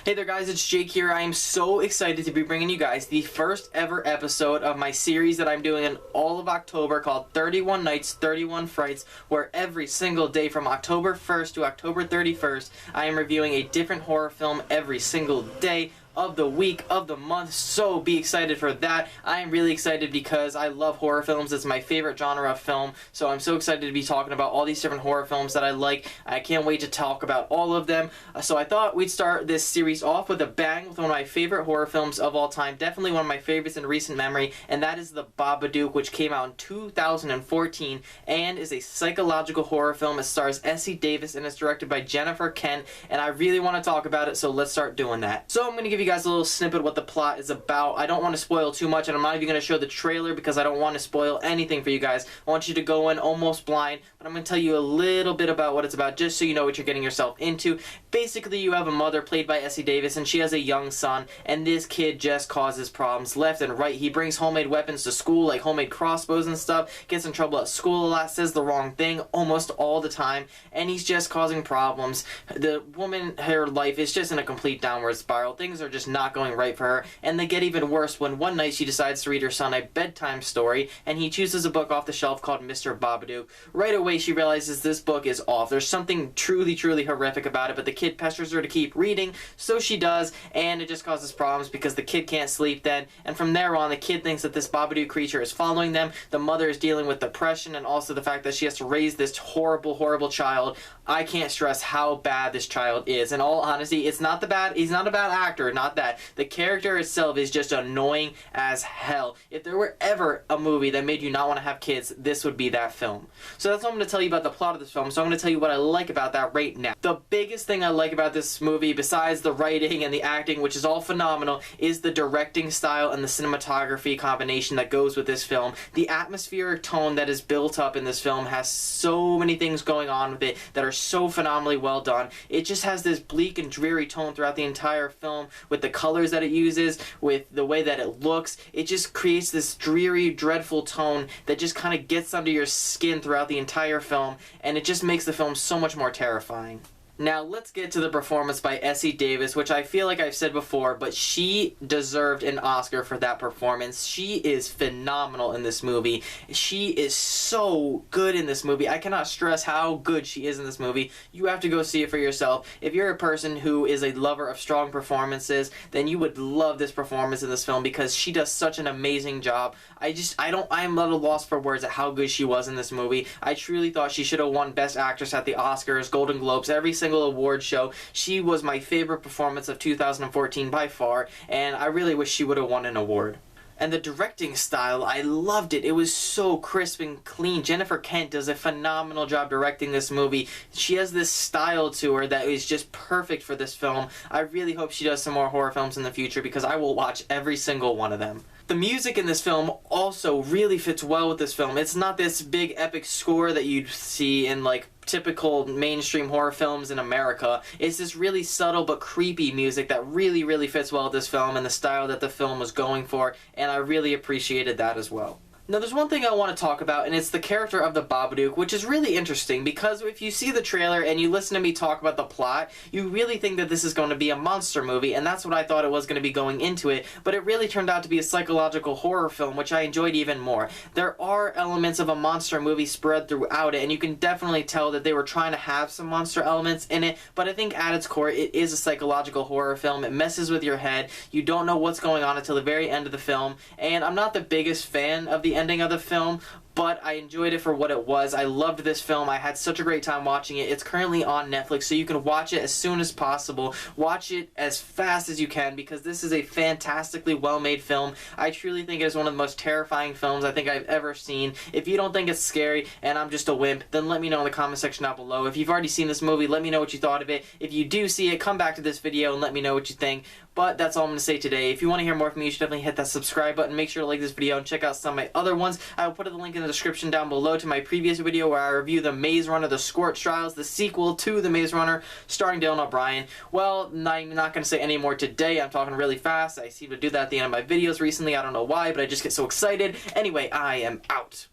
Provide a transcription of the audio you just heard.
Hey there guys, it's Jake here. I am so excited to be bringing you guys the first ever episode of my series that I'm doing in all of October called 31 Nights, 31 Frights, where every single day from October 1st to October 31st, I am reviewing a different horror film every single day of the week, of the month, so be excited for that. I am really excited because I love horror films. It's my favorite genre of film, so I'm so excited to be talking about all these different horror films that I like. I can't wait to talk about all of them. So I thought we'd start this series off with a bang with one of my favorite horror films of all time, definitely one of my favorites in recent memory, and that is The Babadook, which came out in 2014 and is a psychological horror film. It stars Essie Davis and is directed by Jennifer Kent, and I really want to talk about it, so let's start doing that. So I'm going to give you guys a little snippet of what the plot is about. I don't want to spoil too much, and I'm not even going to show the trailer because I don't want to spoil anything for you guys. I want you to go in almost blind, but I'm going to tell you a little bit about what it's about just so you know what you're getting yourself into. Basically, you have a mother played by Essie Davis, and she has a young son, and this kid just causes problems left and right. He brings homemade weapons to school, like homemade crossbows and stuff, gets in trouble at school a lot, says the wrong thing almost all the time, and he's just causing problems. The woman, her life is just in a complete downward spiral. Things are just not going right for her, and they get even worse when one night she decides to read her son a bedtime story, and he chooses a book off the shelf called Mr. Babadook. Right away she realizes this book is off. There's something truly horrific about it, but the kid pesters her to keep reading, so she does, and it just causes problems because the kid can't sleep then, and from there on the kid thinks that this Babadook creature is following them. The mother is dealing with depression and also the fact that she has to raise this horrible child. I can't stress how bad this child is. In all honesty, he's not a bad actor, not that. The character itself is just annoying as hell. If there were ever a movie that made you not want to have kids, this would be that film. So that's what I'm going to tell you about the plot of this film, so I'm going to tell you what I like about that right now. The biggest thing I like about this movie, besides the writing and the acting, which is all phenomenal, is the directing style and the cinematography combination that goes with this film. The atmospheric tone that is built up in this film has so many things going on with it that are so phenomenally well done. It just has this bleak and dreary tone throughout the entire film with the colors that it uses, with the way that it looks. It just creates this dreary, dreadful tone that just kind of gets under your skin throughout the entire film, and it just makes the film so much more terrifying. Now, let's get to the performance by Essie Davis, which I feel like I've said before, but she deserved an Oscar for that performance. She is phenomenal in this movie. She is so good in this movie. I cannot stress how good she is in this movie. You have to go see it for yourself. If you're a person who is a lover of strong performances, then you would love this performance in this film because she does such an amazing job. I'm at a loss for words at how good she was in this movie. I truly thought she should have won Best Actress at the Oscars, Golden Globes, every single award show. She was my favorite performance of 2014 by far, and I really wish she would have won an award. And the directing style, I loved it. It was so crisp and clean. Jennifer Kent does a phenomenal job directing this movie. She has this style to her that is just perfect for this film. I really hope she does some more horror films in the future because I will watch every single one of them. The music in this film also really fits well with this film. It's not this big epic score that you'd see in like typical mainstream horror films in America. It's this really subtle but creepy music that really fits well with this film and the style that the film was going for, and I really appreciated that as well. Now, there's one thing I want to talk about, and it's the character of the Babadook, which is really interesting because if you see the trailer and you listen to me talk about the plot, you really think that this is going to be a monster movie, and that's what I thought it was going to be going into it, but it really turned out to be a psychological horror film, which I enjoyed even more. There are elements of a monster movie spread throughout it, and you can definitely tell that they were trying to have some monster elements in it, but I think at its core, it is a psychological horror film. It messes with your head. You don't know what's going on until the very end of the film, and I'm not the biggest fan of the ending of the film, but I enjoyed it for what it was. I loved this film. I had such a great time watching it. It's currently on Netflix, so you can watch it as soon as possible. Watch it as fast as you can because this is a fantastically well-made film. I truly think it is one of the most terrifying films I think I've ever seen. If you don't think it's scary and I'm just a wimp, then let me know in the comment section down below. If you've already seen this movie, let me know what you thought of it. If you do see it, come back to this video and let me know what you think. But that's all I'm going to say today. If you want to hear more from me, you should definitely hit that subscribe button. Make sure to like this video and check out some of my other ones. I will put the link in the description down below to my previous video where I review the Maze Runner, The Scorch Trials, the sequel to The Maze Runner, starring Dylan O'Brien. Well, I'm not going to say any more today. I'm talking really fast. I seem to do that at the end of my videos recently. I don't know why, but I just get so excited. Anyway, I am out.